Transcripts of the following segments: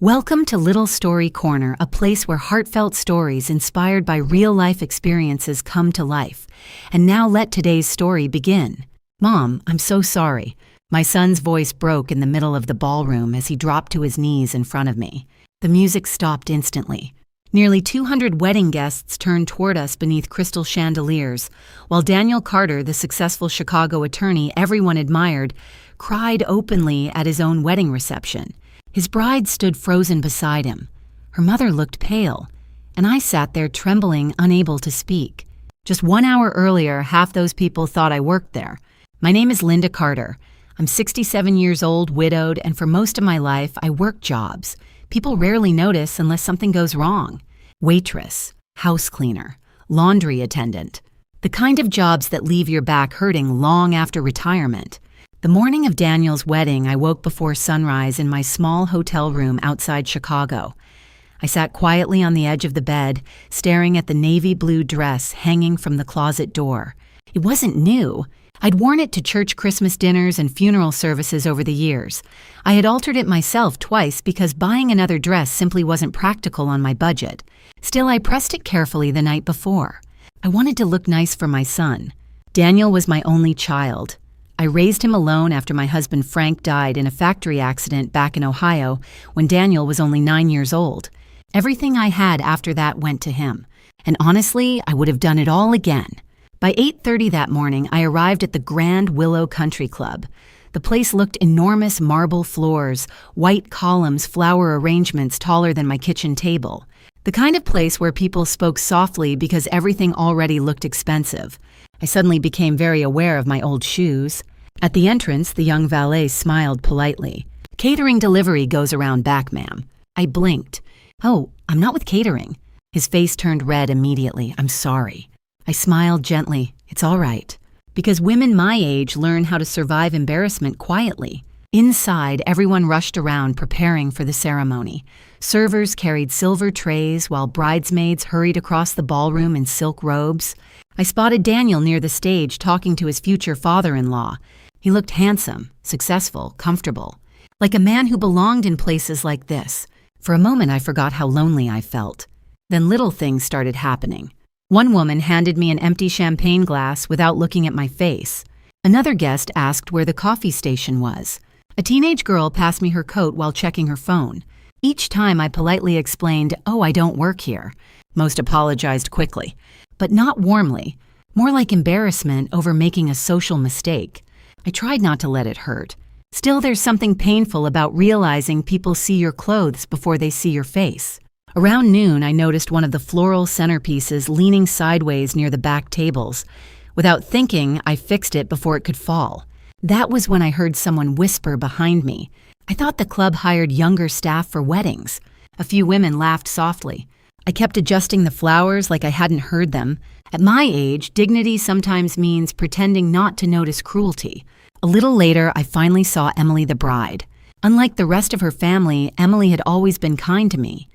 Welcome to Little Story Corner, a place where heartfelt stories inspired by real-life experiences come to life. And now let today's story begin. Mom, I'm so sorry. My son's voice broke in the middle of the ballroom as he dropped to his knees in front of me. The music stopped instantly. Nearly 200 wedding guests turned toward us beneath crystal chandeliers, while Daniel Carter, the successful Chicago attorney everyone admired, cried openly at his own wedding reception. His bride stood frozen beside him. Her mother looked pale, and I sat there trembling, unable to speak. Just 1 hour earlier, half those people thought I worked there. My name is Linda Carter. I'm 67 years old, widowed, and for most of my life, I work jobs. People rarely notice unless something goes wrong. Waitress, house cleaner, laundry attendant. The kind of jobs that leave your back hurting long after retirement. The morning of Daniel's wedding, I woke before sunrise in my small hotel room outside Chicago. I sat quietly on the edge of the bed, staring at the navy blue dress hanging from the closet door. It wasn't new. I'd worn it to church Christmas dinners and funeral services over the years. I had altered it myself twice because buying another dress simply wasn't practical on my budget. Still, I pressed it carefully the night before. I wanted to look nice for my son. Daniel was my only child. I raised him alone after my husband Frank died in a factory accident back in Ohio when Daniel was only 9 years old. Everything I had after that went to him. And honestly, I would have done it all again. By 8:30 that morning, I arrived at the Grand Willow Country Club. The place looked enormous: marble floors, white columns, flower arrangements taller than my kitchen table. The kind of place where people spoke softly because everything already looked expensive. I suddenly became very aware of my old shoes. At the entrance, the young valet smiled politely. "Catering delivery goes around back, ma'am." I blinked. "Oh, I'm not with catering." His face turned red immediately. "I'm sorry." I smiled gently. "It's all right." Because women my age learn how to survive embarrassment quietly. Inside, everyone rushed around preparing for the ceremony. Servers carried silver trays while bridesmaids hurried across the ballroom in silk robes. I spotted Daniel near the stage talking to his future father-in-law. He looked handsome, successful, comfortable, like a man who belonged in places like this. For a moment, I forgot how lonely I felt. Then little things started happening. One woman handed me an empty champagne glass without looking at my face. Another guest asked where the coffee station was. A teenage girl passed me her coat while checking her phone. Each time I politely explained, "Oh, I don't work here." Most apologized quickly, but not warmly, more like embarrassment over making a social mistake. I tried not to let it hurt. Still, there's something painful about realizing people see your clothes before they see your face. Around noon, I noticed one of the floral centerpieces leaning sideways near the back tables. Without thinking, I fixed it before it could fall. That was when I heard someone whisper behind me. I thought the club hired younger staff for weddings. A few women laughed softly. I kept adjusting the flowers like I hadn't heard them. At my age, dignity sometimes means pretending not to notice cruelty. A little later, I finally saw Emily the bride. Unlike the rest of her family, Emily had always been kind to me.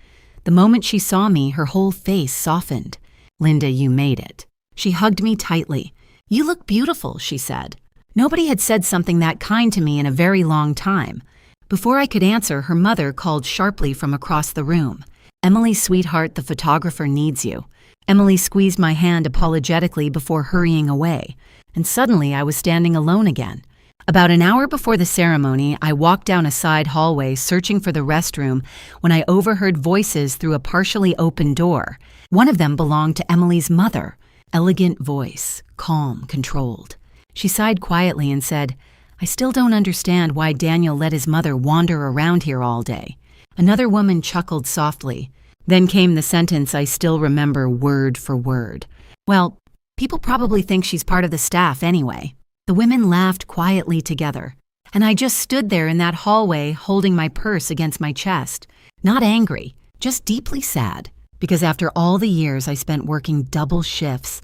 The moment she saw me, her whole face softened. "Linda, you made it." She hugged me tightly. "You look beautiful," she said. Nobody had said something that kind to me in a very long time. Before I could answer, her mother called sharply from across the room. "Emily, sweetheart, the photographer needs you." Emily squeezed my hand apologetically before hurrying away, and suddenly I was standing alone again. About an hour before the ceremony, I walked down a side hallway searching for the restroom when I overheard voices through a partially open door. One of them belonged to Emily's mother. Elegant voice, calm, controlled. She sighed quietly and said, "I still don't understand why Daniel let his mother wander around here all day." Another woman chuckled softly. Then came the sentence I still remember word for word. "Well, people probably think she's part of the staff anyway." The women laughed quietly together, and I just stood there in that hallway holding my purse against my chest. Not angry, just deeply sad, because after all the years I spent working double shifts,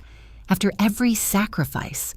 after every sacrifice,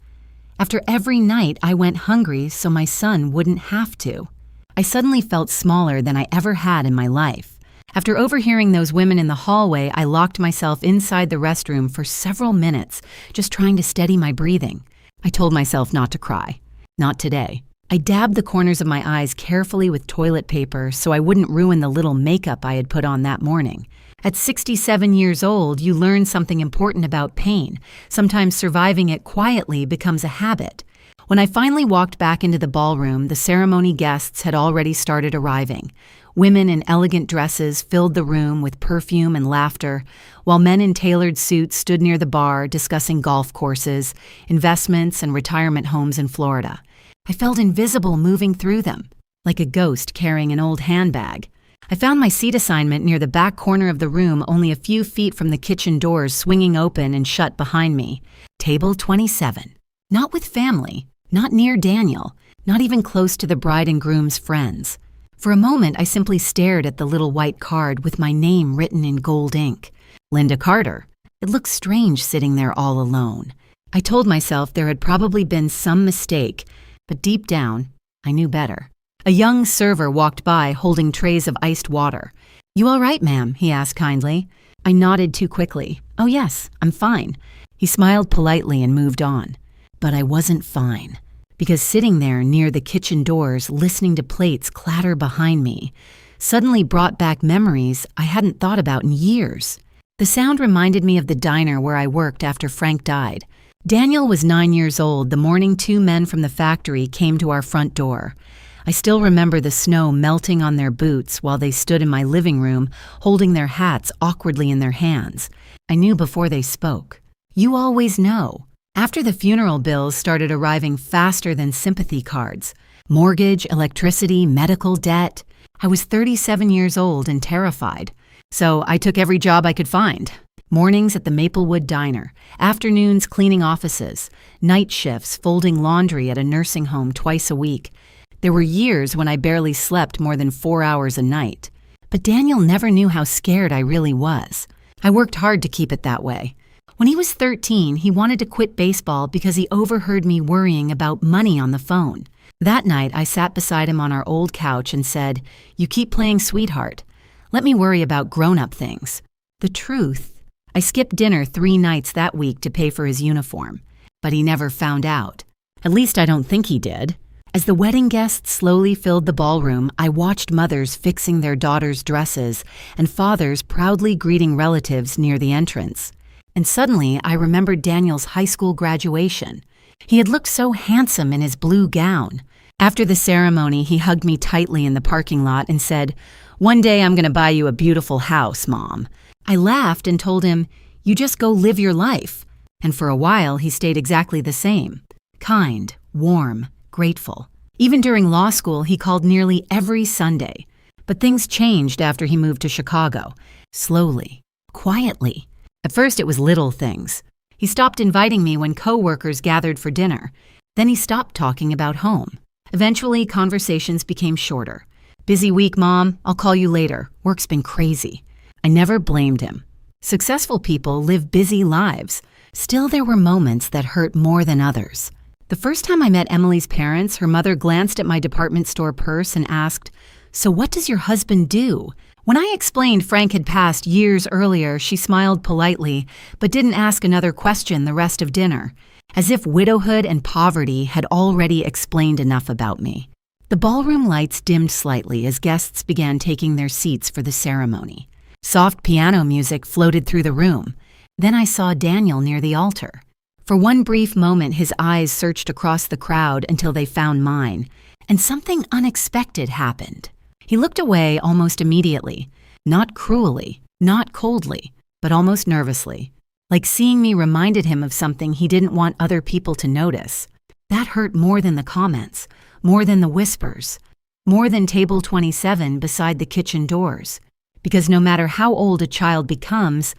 after every night I went hungry so my son wouldn't have to, I suddenly felt smaller than I ever had in my life. After overhearing those women in the hallway, I locked myself inside the restroom for several minutes, just trying to steady my breathing. I told myself not to cry. Not today. I dabbed the corners of my eyes carefully with toilet paper so I wouldn't ruin the little makeup I had put on that morning. At 67 years old, you learn something important about pain. Sometimes surviving it quietly becomes a habit. When I finally walked back into the ballroom, the ceremony guests had already started arriving. Women in elegant dresses filled the room with perfume and laughter, while men in tailored suits stood near the bar discussing golf courses, investments, and retirement homes in Florida. I felt invisible moving through them, like a ghost carrying an old handbag. I found my seat assignment near the back corner of the room, only a few feet from the kitchen doors swinging open and shut behind me. Table 27. Not with family, not near Daniel, not even close to the bride and groom's friends. For a moment, I simply stared at the little white card with my name written in gold ink. Linda Carter. It looked strange sitting there all alone. I told myself there had probably been some mistake, but deep down, I knew better. A young server walked by holding trays of iced water. "You all right, ma'am?" he asked kindly. I nodded too quickly. "Oh yes, I'm fine." He smiled politely and moved on. But I wasn't fine, because sitting there near the kitchen doors, listening to plates clatter behind me, suddenly brought back memories I hadn't thought about in years. The sound reminded me of the diner where I worked after Frank died. Daniel was 9 years old the morning 2 men from the factory came to our front door. I still remember the snow melting on their boots while they stood in my living room, holding their hats awkwardly in their hands. I knew before they spoke. You always know. After the funeral bills started arriving faster than sympathy cards. Mortgage, electricity, medical debt. I was 37 years old and terrified. So I took every job I could find. Mornings at the Maplewood Diner, afternoons cleaning offices, night shifts folding laundry at a nursing home twice a week. There were years when I barely slept more than 4 hours a night. But Daniel never knew how scared I really was. I worked hard to keep it that way. When he was 13, he wanted to quit baseball because he overheard me worrying about money on the phone. That night, I sat beside him on our old couch and said, "You keep playing sweetheart. Let me worry about grown-up things." The truth, I skipped dinner 3 nights that week to pay for his uniform. But he never found out. At least I don't think he did. As the wedding guests slowly filled the ballroom, I watched mothers fixing their daughters' dresses and fathers proudly greeting relatives near the entrance. And suddenly, I remembered Daniel's high school graduation. He had looked so handsome in his blue gown. After the ceremony, he hugged me tightly in the parking lot and said, "One day I'm going to buy you a beautiful house, Mom." I laughed and told him, "You just go live your life." And for a while, he stayed exactly the same. Kind, warm, grateful. Even during law school, he called nearly every Sunday. But things changed after he moved to Chicago. Slowly, quietly. At first, it was little things. He stopped inviting me when coworkers gathered for dinner. Then he stopped talking about home. Eventually, conversations became shorter. "Busy week, Mom. I'll call you later. Work's been crazy." I never blamed him. Successful people live busy lives. Still, there were moments that hurt more than others. The first time I met Emily's parents, her mother glanced at my department store purse and asked, "So what does your husband do?" When I explained Frank had passed years earlier, she smiled politely, but didn't ask another question the rest of dinner, as if widowhood and poverty had already explained enough about me. The ballroom lights dimmed slightly as guests began taking their seats for the ceremony. Soft piano music floated through the room. Then I saw Daniel near the altar. For one brief moment, his eyes searched across the crowd until they found mine, and something unexpected happened. He looked away almost immediately, not cruelly, not coldly, but almost nervously, like seeing me reminded him of something he didn't want other people to notice. That hurt more than the comments, more than the whispers, more than table 27 beside the kitchen doors. Because no matter how old a child becomes,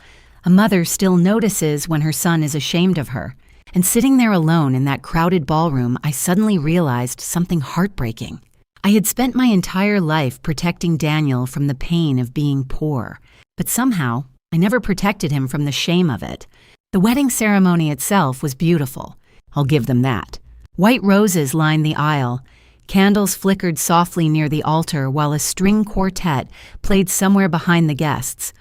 a mother still notices when her son is ashamed of her. And sitting there alone in that crowded ballroom, I suddenly realized something heartbreaking. I had spent my entire life protecting Daniel from the pain of being poor, but somehow I never protected him from the shame of it. The wedding ceremony itself was beautiful. I'll give them that. White roses lined the aisle. Candles flickered softly near the altar while a string quartet played somewhere behind the guests.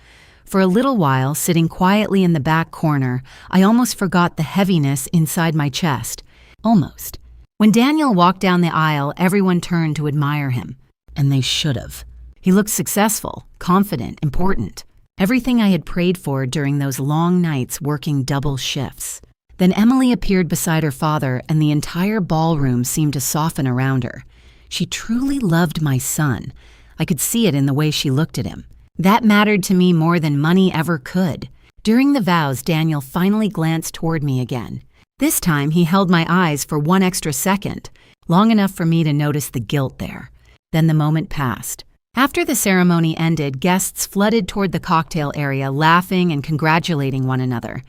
For a little while, sitting quietly in the back corner, I almost forgot the heaviness inside my chest. Almost. When Daniel walked down the aisle, everyone turned to admire him. And they should have. He looked successful, confident, important. Everything I had prayed for during those long nights working double shifts. Then Emily appeared beside her father, and the entire ballroom seemed to soften around her. She truly loved my son. I could see it in the way she looked at him. That mattered to me more than money ever could. During the vows, Daniel finally glanced toward me again. This time, he held my eyes for one extra second, long enough for me to notice the guilt there. Then the moment passed. After the ceremony ended, guests flooded toward the cocktail area, laughing and congratulating one another.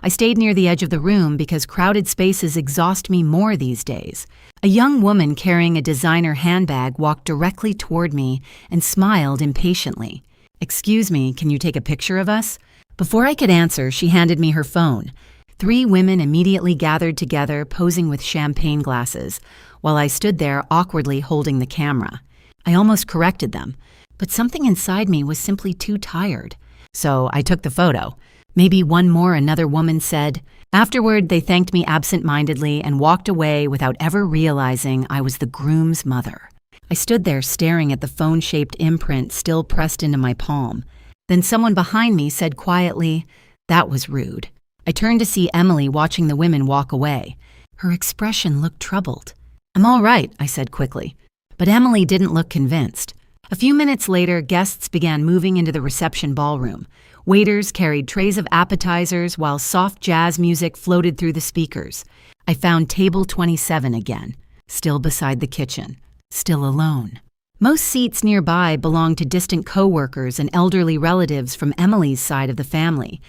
I stayed near the edge of the room because crowded spaces exhaust me more these days. A young woman carrying a designer handbag walked directly toward me and smiled impatiently. "Excuse me, can you take a picture of us?" Before I could answer, she handed me her phone. 3 women immediately gathered together, posing with champagne glasses, while I stood there awkwardly holding the camera. I almost corrected them, but something inside me was simply too tired. So I took the photo. Maybe one more, another woman said. Afterward, they thanked me absent-mindedly and walked away without ever realizing I was the groom's mother. I stood there staring at the phone-shaped imprint still pressed into my palm. Then someone behind me said quietly, "That was rude." I turned to see Emily watching the women walk away. Her expression looked troubled. "I'm all right," I said quickly. But Emily didn't look convinced. A few minutes later, guests began moving into the reception ballroom. Waiters carried trays of appetizers while soft jazz music floated through the speakers. I found table 27 again, still beside the kitchen, still alone. Most seats nearby belonged to distant co-workers and elderly relatives from Emily's side of the family.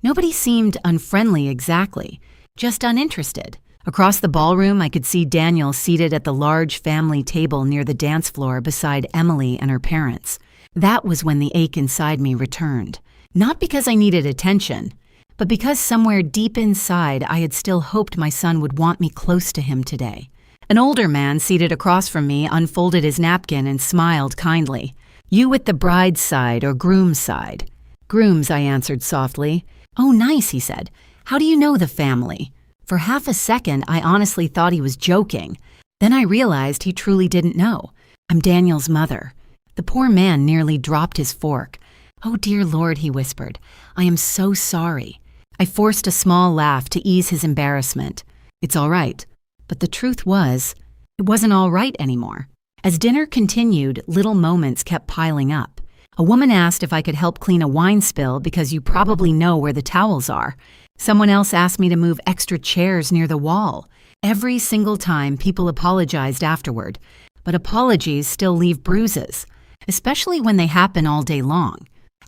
Nobody seemed unfriendly exactly, just uninterested. Across the ballroom, I could see Daniel seated at the large family table near the dance floor beside Emily and her parents. That was when the ache inside me returned. Not because I needed attention, but because somewhere deep inside I had still hoped my son would want me close to him today. An older man seated across from me unfolded his napkin and smiled kindly. "You with the bride's side or groom's side?" "Groom's," I answered softly. "Oh, nice," he said. "How do you know the family?" For half a second, I honestly thought he was joking. Then I realized he truly didn't know. "I'm Daniel's mother." The poor man nearly dropped his fork. "Oh, dear Lord," he whispered. "I am so sorry." I forced a small laugh to ease his embarrassment. "It's all right." But the truth was, it wasn't all right anymore. As dinner continued, little moments kept piling up. A woman asked if I could help clean a wine spill because you probably know where the towels are. Someone else asked me to move extra chairs near the wall. Every single time, people apologized afterward. But apologies still leave bruises, especially when they happen all day long.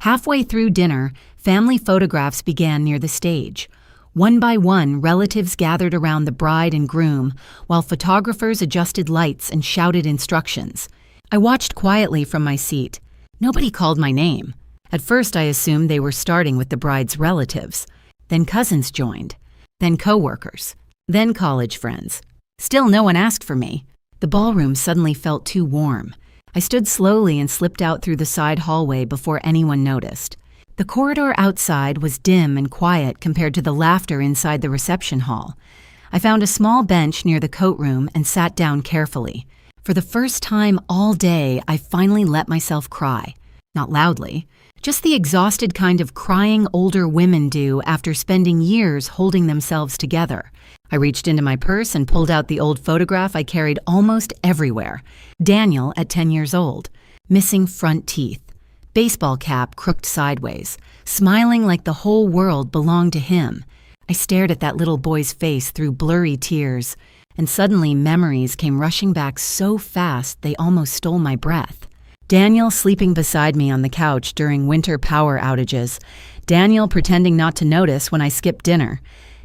Halfway through dinner, family photographs began near the stage. One by one, relatives gathered around the bride and groom, while photographers adjusted lights and shouted instructions. I watched quietly from my seat. Nobody called my name. At first, I assumed they were starting with the bride's relatives. Then cousins joined. Then coworkers. Then college friends. Still no one asked for me. The ballroom suddenly felt too warm. I stood slowly and slipped out through the side hallway before anyone noticed. The corridor outside was dim and quiet compared to the laughter inside the reception hall. I found a small bench near the coat room and sat down carefully. For the first time all day, I finally let myself cry. Not loudly, just the exhausted kind of crying older women do after spending years holding themselves together. I reached into my purse and pulled out the old photograph I carried almost everywhere. Daniel at 10 years old, missing front teeth, baseball cap crooked sideways, smiling like the whole world belonged to him. I stared at that little boy's face through blurry tears, and suddenly memories came rushing back so fast they almost stole my breath. Daniel sleeping beside me on the couch during winter power outages. Daniel pretending not to notice when I skipped dinner.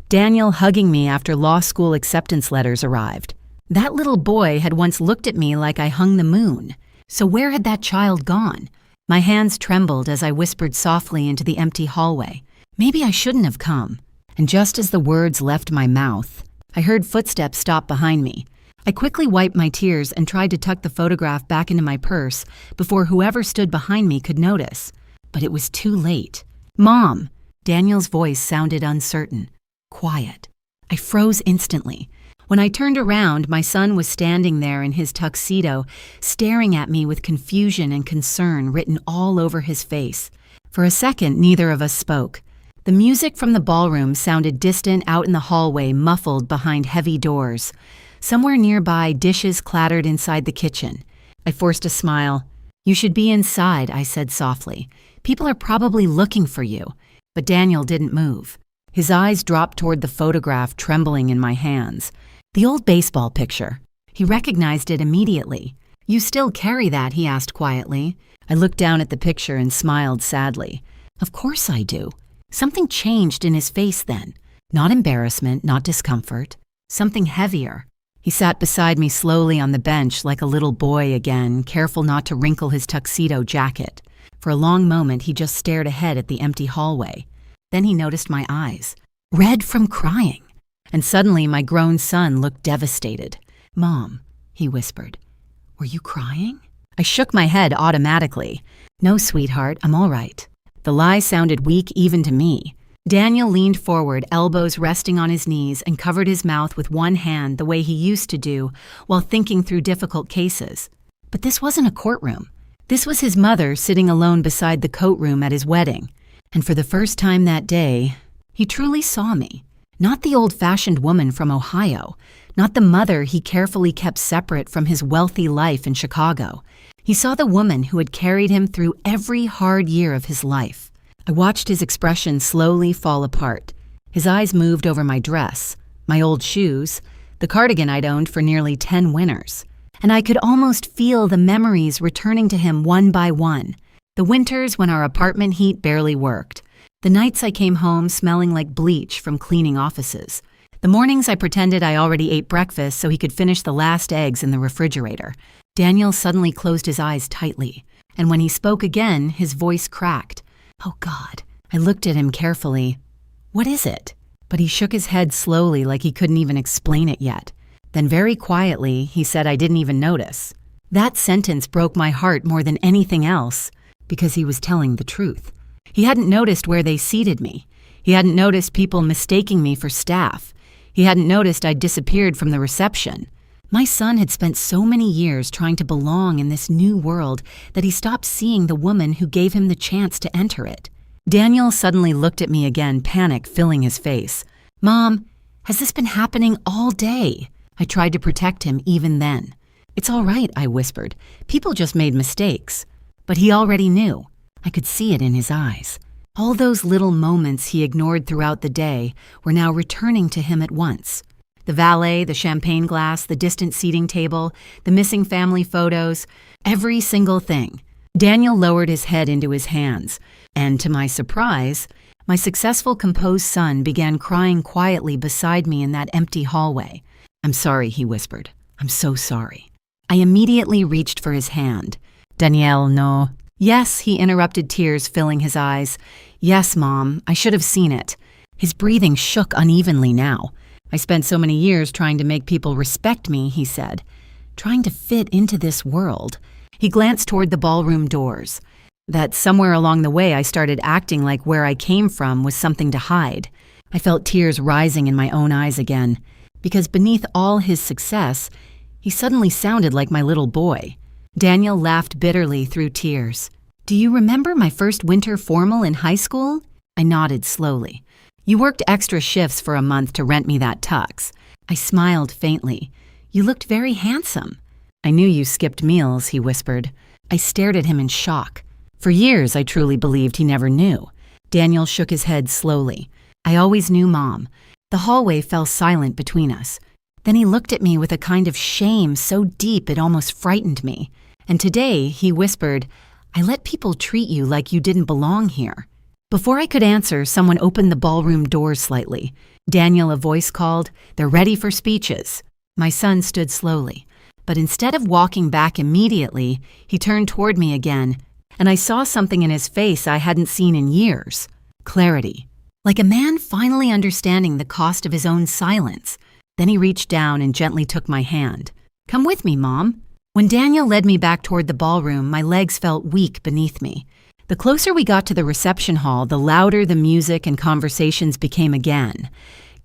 Daniel hugging me after law school acceptance letters arrived. That little boy had once looked at me like I hung the moon. So where had that child gone? My hands trembled as I whispered softly into the empty hallway. Maybe I shouldn't have come. And just as the words left my mouth, I heard footsteps stop behind me. I quickly wiped my tears and tried to tuck the photograph back into my purse before whoever stood behind me could notice. But it was too late. "Mom!" Daniel's voice sounded uncertain, quiet. I froze instantly. When I turned around, my son was standing there in his tuxedo, staring at me with confusion and concern written all over his face. For a second, neither of us spoke. The music from the ballroom sounded distant out in the hallway, muffled behind heavy doors. Somewhere nearby, dishes clattered inside the kitchen. I forced a smile. "You should be inside," I said softly. "People are probably looking for you." But Daniel didn't move. His eyes dropped toward the photograph trembling in my hands. The old baseball picture. He recognized it immediately. "You still carry that?" he asked quietly. I looked down at the picture and smiled sadly. "Of course I do." Something changed in his face then. Not embarrassment, not discomfort. Something heavier. He sat beside me slowly on the bench like a little boy again, careful not to wrinkle his tuxedo jacket. For a long moment, he just stared ahead at the empty hallway. Then he noticed my eyes, red from crying. And suddenly, my grown son looked devastated. "Mom," he whispered, "were you crying?" I shook my head automatically. "No, sweetheart, I'm all right." The lie sounded weak even to me. Daniel leaned forward, elbows resting on his knees, and covered his mouth with one hand the way he used to do while thinking through difficult cases. But this wasn't a courtroom. This was his mother sitting alone beside the coat room at his wedding. And for the first time that day, he truly saw me. Not the old-fashioned woman from Ohio, not the mother he carefully kept separate from his wealthy life in Chicago. He saw the woman who had carried him through every hard year of his life. I watched his expression slowly fall apart. His eyes moved over my dress, my old shoes, the cardigan I'd owned for nearly 10 winters. And I could almost feel the memories returning to him one by one. The winters when our apartment heat barely worked. The nights I came home smelling like bleach from cleaning offices. The mornings I pretended I already ate breakfast so he could finish the last eggs in the refrigerator. Daniel suddenly closed his eyes tightly, and when he spoke again, his voice cracked. "Oh God." I looked at him carefully. "What is it?" But he shook his head slowly like he couldn't even explain it yet. Then very quietly, he said I didn't even notice. That sentence broke my heart more than anything else, because he was telling the truth. He hadn't noticed where they seated me. He hadn't noticed people mistaking me for staff. He hadn't noticed I'd disappeared from the reception. My son had spent so many years trying to belong in this new world that he stopped seeing the woman who gave him the chance to enter it. Daniel suddenly looked at me again, panic filling his face. "Mom, has this been happening all day?" I tried to protect him even then. "It's all right," I whispered. "People just made mistakes." But he already knew. I could see it in his eyes. All those little moments he ignored throughout the day were now returning to him at once. The valet, the champagne glass, the distant seating table, the missing family photos, every single thing. Daniel lowered his head into his hands, and to my surprise, my successful, composed son began crying quietly beside me in that empty hallway. "I'm sorry," he whispered. "I'm so sorry." I immediately reached for his hand. "Danielle, no." "Yes," he interrupted, tears filling his eyes. "Yes, Mom, I should have seen it." His breathing shook unevenly now. "I spent so many years trying to make people respect me," he said. "Trying to fit into this world." He glanced toward the ballroom doors. That somewhere along the way I started acting like where I came from was something to hide. I felt tears rising in my own eyes again, because beneath all his success, he suddenly sounded like my little boy. Daniel laughed bitterly through tears. "Do you remember my first winter formal in high school?" I nodded slowly. "You worked extra shifts for a month to rent me that tux." I smiled faintly. "You looked very handsome." "I knew you skipped meals," he whispered. I stared at him in shock. For years, I truly believed he never knew. Daniel shook his head slowly. "I always knew, Mom." The hallway fell silent between us. Then he looked at me with a kind of shame so deep it almost frightened me. And today, he whispered, "I let people treat you like you didn't belong here." Before I could answer, someone opened the ballroom doors slightly. "Daniel," a voice called, "they're ready for speeches." My son stood slowly, but instead of walking back immediately, he turned toward me again, and I saw something in his face I hadn't seen in years. Clarity. Like a man finally understanding the cost of his own silence. Then he reached down and gently took my hand. "Come with me, Mom." When Daniel led me back toward the ballroom, my legs felt weak beneath me. The closer we got to the reception hall, the louder the music and conversations became again.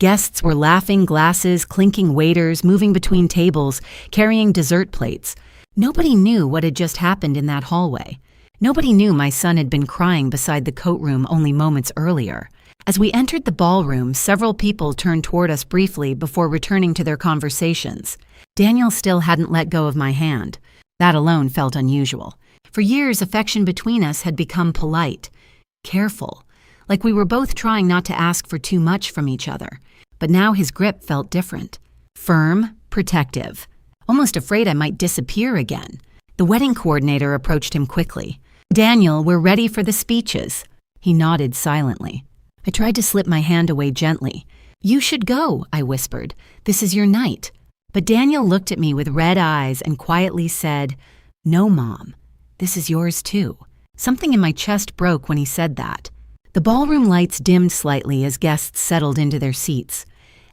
Guests were laughing, glasses, clinking waiters, moving between tables, carrying dessert plates. Nobody knew what had just happened in that hallway. Nobody knew my son had been crying beside the coat room only moments earlier. As we entered the ballroom, several people turned toward us briefly before returning to their conversations. Daniel still hadn't let go of my hand. That alone felt unusual. For years, affection between us had become polite, careful, like we were both trying not to ask for too much from each other. But now his grip felt different. Firm, protective, almost afraid I might disappear again. The wedding coordinator approached him quickly. "Daniel, we're ready for the speeches." He nodded silently. I tried to slip my hand away gently. "You should go," I whispered. "This is your night." But Daniel looked at me with red eyes and quietly said, "No, Mom, this is yours too." Something in my chest broke when he said that. The ballroom lights dimmed slightly as guests settled into their seats.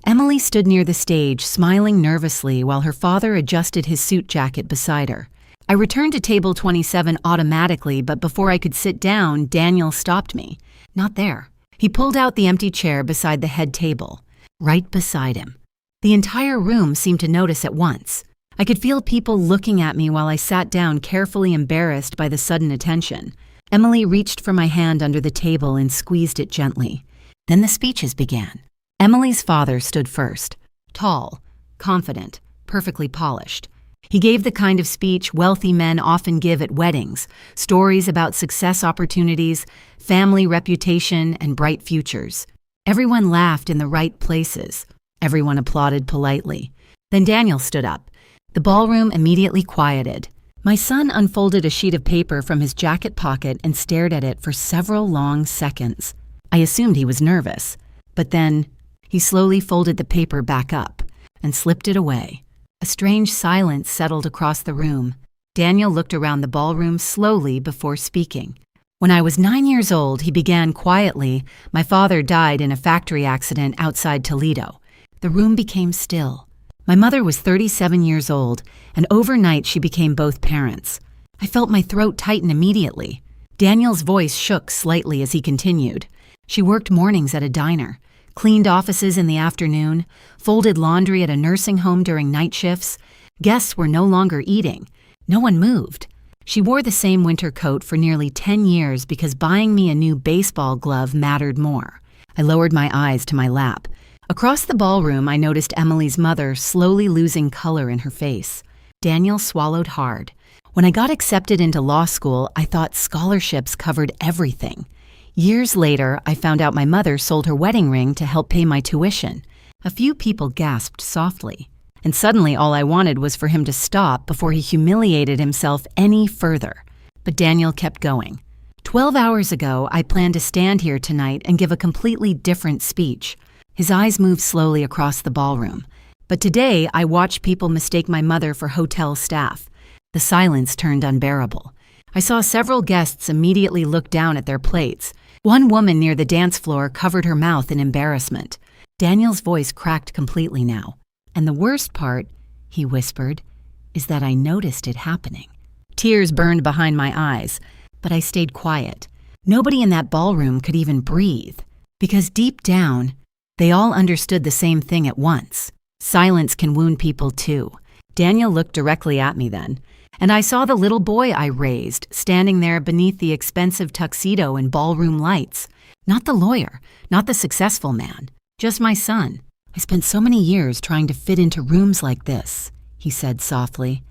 Emily stood near the stage, smiling nervously while her father adjusted his suit jacket beside her. I returned to table 27 automatically, but before I could sit down, Daniel stopped me. Not there. He pulled out the empty chair beside the head table, right beside him. The entire room seemed to notice at once. I could feel people looking at me while I sat down, carefully embarrassed by the sudden attention. Emily reached for my hand under the table and squeezed it gently. Then the speeches began. Emily's father stood first, tall, confident, perfectly polished. He gave the kind of speech wealthy men often give at weddings, stories about success opportunities, family reputation, and bright futures. Everyone laughed in the right places. Everyone applauded politely. Then Daniel stood up. The ballroom immediately quieted. My son unfolded a sheet of paper from his jacket pocket and stared at it for several long seconds. I assumed he was nervous, but then he slowly folded the paper back up and slipped it away. A strange silence settled across the room. Daniel looked around the ballroom slowly before speaking. "When I was 9 years old," he began quietly, "my father died in a factory accident outside Toledo." The room became still. My mother was 37 years old, and overnight she became both parents. I felt my throat tighten immediately. Daniel's voice shook slightly as he continued. "She worked mornings at a diner, cleaned offices in the afternoon, folded laundry at a nursing home during night shifts. Guests were no longer eating. No one moved. She wore the same winter coat for nearly 10 years because buying me a new baseball glove mattered more." I lowered my eyes to my lap. Across the ballroom, I noticed Emily's mother slowly losing color in her face. Daniel swallowed hard. When I got accepted into law school, I thought scholarships covered everything. Years later, I found out my mother sold her wedding ring to help pay my tuition. A few people gasped softly, and suddenly all I wanted was for him to stop before he humiliated himself any further. But Daniel kept going. 12 hours ago, I planned to stand here tonight and give a completely different speech. His eyes moved slowly across the ballroom. But today, I watched people mistake my mother for hotel staff. The silence turned unbearable. I saw several guests immediately look down at their plates. One woman near the dance floor covered her mouth in embarrassment. Daniel's voice cracked completely now. "And the worst part," he whispered, "is that I noticed it happening." Tears burned behind my eyes, but I stayed quiet. Nobody in that ballroom could even breathe, because deep down, they all understood the same thing at once. Silence can wound people too. Daniel looked directly at me then, and I saw the little boy I raised standing there beneath the expensive tuxedo and ballroom lights. Not the lawyer, not the successful man, just my son. "I spent so many years trying to fit into rooms like this," he said softly,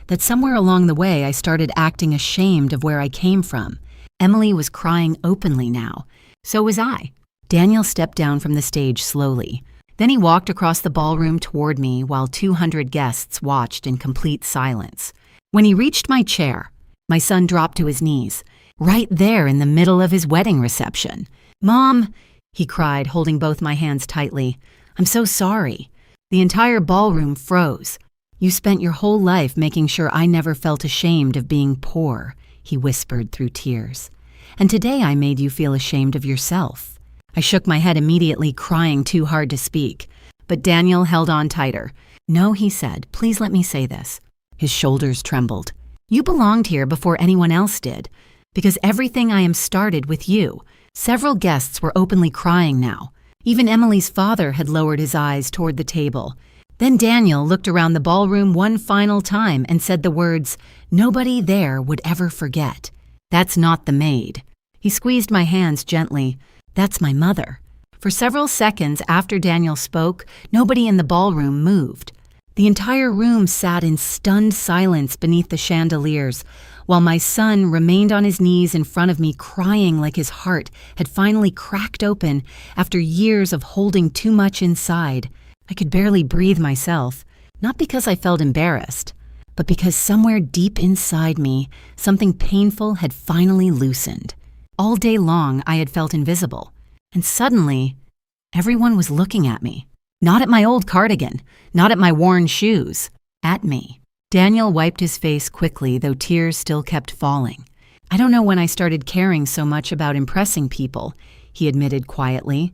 "that somewhere along the way I started acting ashamed of where I came from." Emily was crying openly now. So was I. Daniel stepped down from the stage slowly. Then he walked across the ballroom toward me while 200 guests watched in complete silence. When he reached my chair, my son dropped to his knees, right there in the middle of his wedding reception. "Mom," he cried, holding both my hands tightly, "I'm so sorry." The entire ballroom froze. "You spent your whole life making sure I never felt ashamed of being poor," he whispered through tears. "And today I made you feel ashamed of yourself." I shook my head immediately, crying too hard to speak. But Daniel held on tighter. "No," he said, "please let me say this." His shoulders trembled. "You belonged here before anyone else did, because everything I am started with you." Several guests were openly crying now. Even Emily's father had lowered his eyes toward the table. Then Daniel looked around the ballroom one final time and said the words nobody there would ever forget. "That's not the maid." He squeezed my hands gently. "That's my mother." For several seconds after Daniel spoke, nobody in the ballroom moved. The entire room sat in stunned silence beneath the chandeliers, while my son remained on his knees in front of me crying like his heart had finally cracked open after years of holding too much inside. I could barely breathe myself, not because I felt embarrassed, but because somewhere deep inside me, something painful had finally loosened. All day long, I had felt invisible, and suddenly, everyone was looking at me. Not at my old cardigan, not at my worn shoes, at me. Daniel wiped his face quickly, though tears still kept falling. "I don't know when I started caring so much about impressing people," he admitted quietly.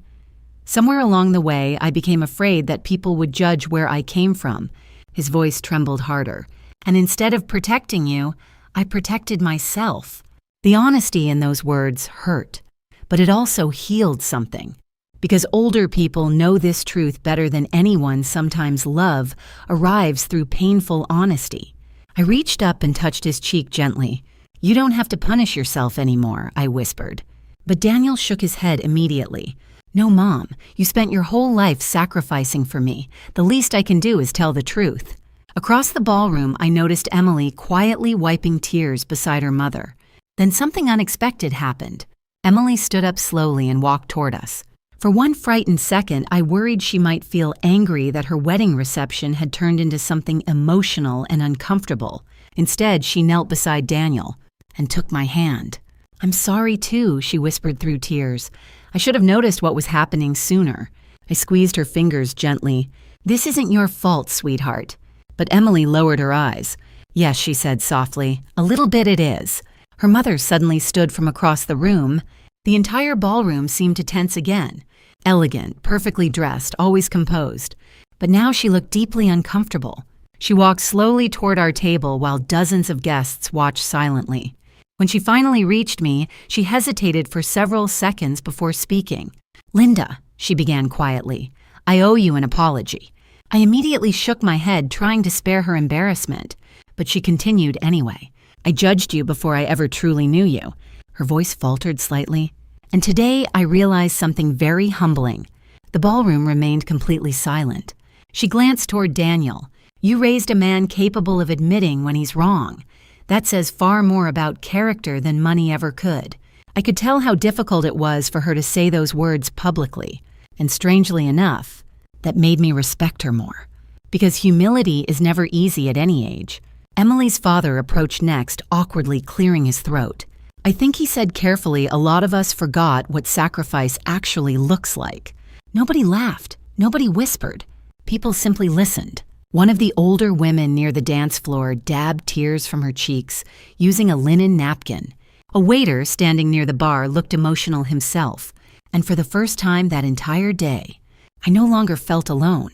"Somewhere along the way, I became afraid that people would judge where I came from." His voice trembled harder. "And instead of protecting you, I protected myself." The honesty in those words hurt, but it also healed something. Because older people know this truth better than anyone. Sometimes love arrives through painful honesty. I reached up and touched his cheek gently. "You don't have to punish yourself anymore," I whispered. But Daniel shook his head immediately. "No, Mom, you spent your whole life sacrificing for me. The least I can do is tell the truth." Across the ballroom, I noticed Emily quietly wiping tears beside her mother. Then something unexpected happened. Emily stood up slowly and walked toward us. For one frightened second, I worried she might feel angry that her wedding reception had turned into something emotional and uncomfortable. Instead, she knelt beside Daniel and took my hand. "I'm sorry too," she whispered through tears. "I should have noticed what was happening sooner." I squeezed her fingers gently. "This isn't your fault, sweetheart." But Emily lowered her eyes. "Yes," she said softly, "a little bit it is." Her mother suddenly stood from across the room. The entire ballroom seemed to tense again. Elegant, perfectly dressed, always composed. But now she looked deeply uncomfortable. She walked slowly toward our table while dozens of guests watched silently. When she finally reached me, she hesitated for several seconds before speaking. "Linda," she began quietly, "I owe you an apology." I immediately shook my head, trying to spare her embarrassment. But she continued anyway. "I judged you before I ever truly knew you." Her voice faltered slightly. "And today I realized something very humbling." The ballroom remained completely silent. She glanced toward Daniel. "You raised a man capable of admitting when he's wrong. That says far more about character than money ever could." I could tell how difficult it was for her to say those words publicly. And strangely enough, that made me respect her more. Because humility is never easy at any age. Emily's father approached next, awkwardly clearing his throat. I think he said carefully, "A lot of us forgot what sacrifice actually looks like." Nobody laughed. Nobody whispered. People simply listened. One of the older women near the dance floor dabbed tears from her cheeks, using a linen napkin. A waiter standing near the bar looked emotional himself. And for the first time that entire day, I no longer felt alone.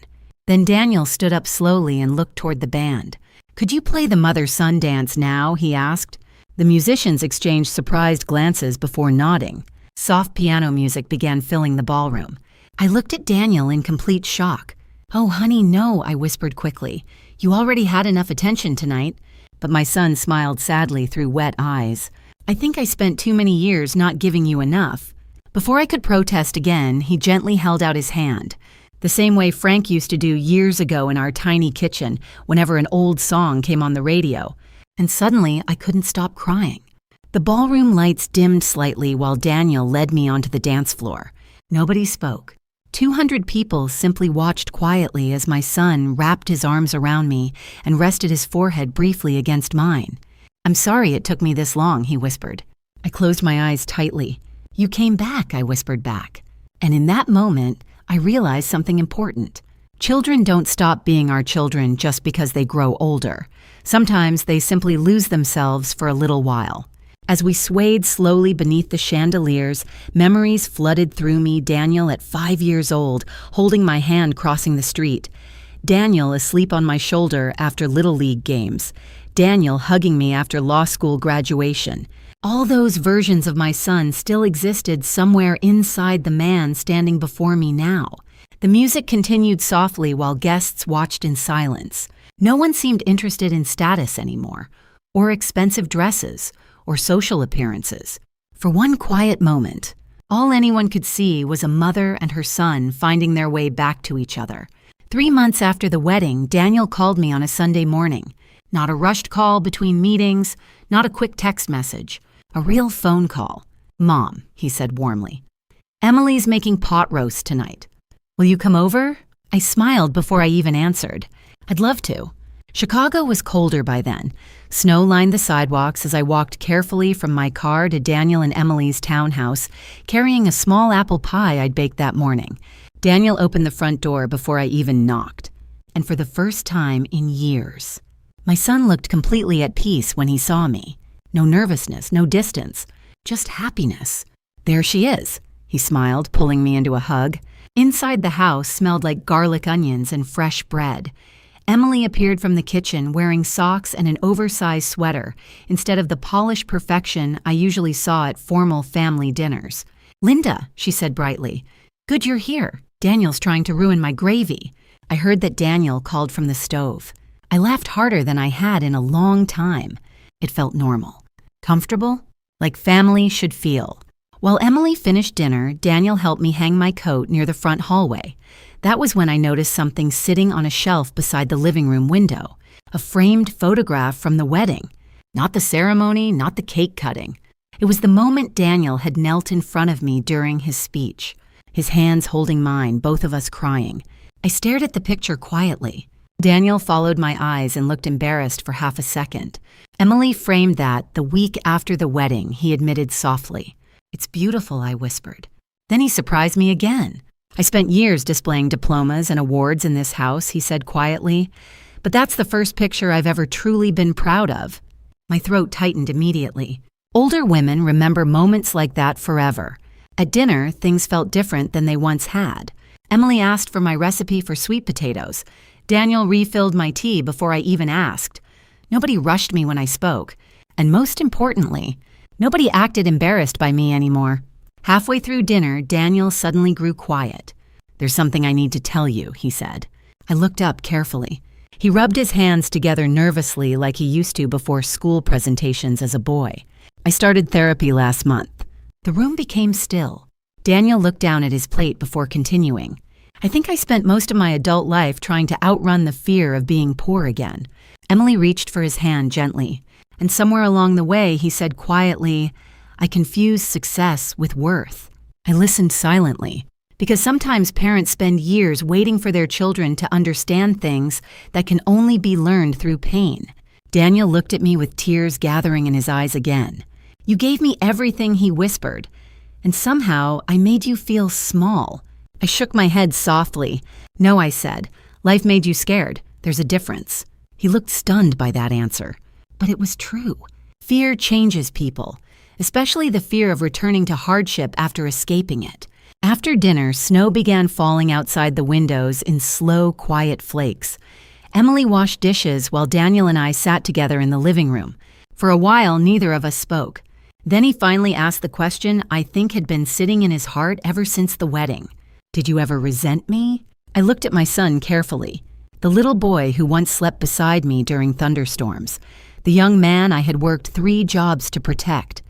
Then Daniel stood up slowly and looked toward the band. "Could you play the mother-son dance now?" he asked. The musicians exchanged surprised glances before nodding. Soft piano music began filling the ballroom. I looked at Daniel in complete shock. "Oh, honey, no," I whispered quickly. "You already had enough attention tonight." But my son smiled sadly through wet eyes. "I think I spent too many years not giving you enough." Before I could protest again, he gently held out his hand. The same way Frank used to do years ago in our tiny kitchen whenever an old song came on the radio. And suddenly, I couldn't stop crying. The ballroom lights dimmed slightly while Daniel led me onto the dance floor. Nobody spoke. 200 people simply watched quietly as my son wrapped his arms around me and rested his forehead briefly against mine. "I'm sorry it took me this long," he whispered. I closed my eyes tightly. "You came back," I whispered back. And in that moment, I realized something important. Children don't stop being our children just because they grow older. Sometimes they simply lose themselves for a little while. As we swayed slowly beneath the chandeliers, memories flooded through me. Daniel at 5 years old, holding my hand crossing the street. Daniel asleep on my shoulder after Little League games. Daniel hugging me after law school graduation. All those versions of my son still existed somewhere inside the man standing before me now. The music continued softly while guests watched in silence. No one seemed interested in status anymore, or expensive dresses, or social appearances. For one quiet moment, all anyone could see was a mother and her son finding their way back to each other. 3 months after the wedding, Daniel called me on a Sunday morning. Not a rushed call between meetings, not a quick text message. A real phone call. "Mom," he said warmly, "Emily's making pot roast tonight. Will you come over?" I smiled before I even answered. "I'd love to." Chicago was colder by then. Snow lined the sidewalks as I walked carefully from my car to Daniel and Emily's townhouse, carrying a small apple pie I'd baked that morning. Daniel opened the front door before I even knocked. And for the first time in years, my son looked completely at peace when he saw me. No nervousness, no distance, just happiness. "There she is," he smiled, pulling me into a hug. Inside the house smelled like garlic onions and fresh bread. Emily appeared from the kitchen wearing socks and an oversized sweater instead of the polished perfection I usually saw at formal family dinners. "Linda," she said brightly, "good you're here. Daniel's trying to ruin my gravy." I heard that Daniel called from the stove. I laughed harder than I had in a long time. It felt normal, comfortable, like family should feel. While Emily finished dinner, Daniel helped me hang my coat near the front hallway. That was when I noticed something sitting on a shelf beside the living room window, a framed photograph from the wedding. Not the ceremony, not the cake cutting. It was the moment Daniel had knelt in front of me during his speech, his hands holding mine, both of us crying. I stared at the picture quietly. Daniel followed my eyes and looked embarrassed for half a second. Emily framed that the week after the wedding, he admitted softly. "It's beautiful," I whispered. Then he surprised me again. "I spent years displaying diplomas and awards in this house," he said quietly, "but that's the first picture I've ever truly been proud of." My throat tightened immediately. Older women remember moments like that forever. At dinner, things felt different than they once had. Emily asked for my recipe for sweet potatoes. Daniel refilled my tea before I even asked. Nobody rushed me when I spoke. And most importantly, nobody acted embarrassed by me anymore. Halfway through dinner, Daniel suddenly grew quiet. "There's something I need to tell you," he said. I looked up carefully. He rubbed his hands together nervously like he used to before school presentations as a boy. "I started therapy last month." The room became still. Daniel looked down at his plate before continuing. "I think I spent most of my adult life trying to outrun the fear of being poor again." Emily reached for his hand gently, and somewhere along the way he said quietly, "I confused success with worth." I listened silently, because sometimes parents spend years waiting for their children to understand things that can only be learned through pain. Daniel looked at me with tears gathering in his eyes again. "You gave me everything," he whispered, "and somehow I made you feel small." I shook my head softly. "No," I said, "life made you scared. There's a difference." He looked stunned by that answer. But it was true. Fear changes people, especially the fear of returning to hardship after escaping it. After dinner, snow began falling outside the windows in slow, quiet flakes. Emily washed dishes while Daniel and I sat together in the living room. For a while, neither of us spoke. Then he finally asked the question I think had been sitting in his heart ever since the wedding. "Did you ever resent me?" I looked at my son carefully, the little boy who once slept beside me during thunderstorms, the young man I had worked 3 jobs to protect,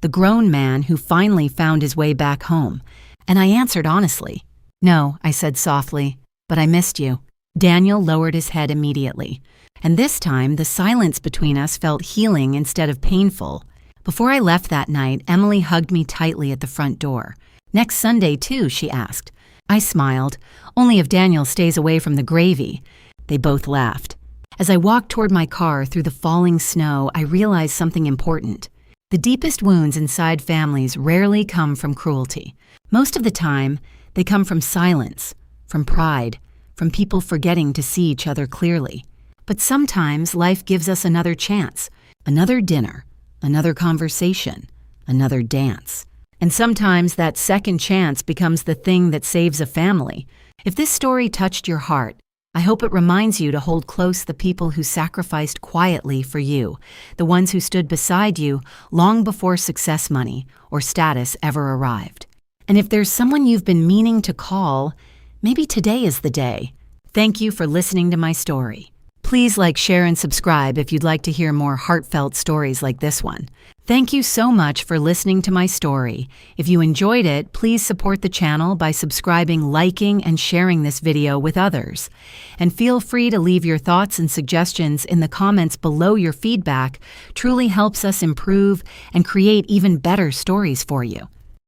the grown man who finally found his way back home. And I answered honestly. "No," I said softly, "but I missed you." Daniel lowered his head immediately, and this time the silence between us felt healing instead of painful. Before I left that night, Emily hugged me tightly at the front door. "Next Sunday, too?" she asked. I smiled, "Only if Daniel stays away from the gravy." They both laughed. As I walked toward my car through the falling snow, I realized something important. The deepest wounds inside families rarely come from cruelty. Most of the time, they come from silence, from pride, from people forgetting to see each other clearly. But sometimes life gives us another chance, another dinner, another conversation, another dance. And sometimes that second chance becomes the thing that saves a family. If this story touched your heart, I hope it reminds you to hold close the people who sacrificed quietly for you, the ones who stood beside you long before success money or status ever arrived. And if there's someone you've been meaning to call, maybe today is the day. Thank you for listening to my story. Please like, share, and subscribe if you'd like to hear more heartfelt stories like this one. Thank you so much for listening to my story. If you enjoyed it, please support the channel by subscribing, liking, and sharing this video with others. And feel free to leave your thoughts and suggestions in the comments below. Your feedback truly helps us improve and create even better stories for you.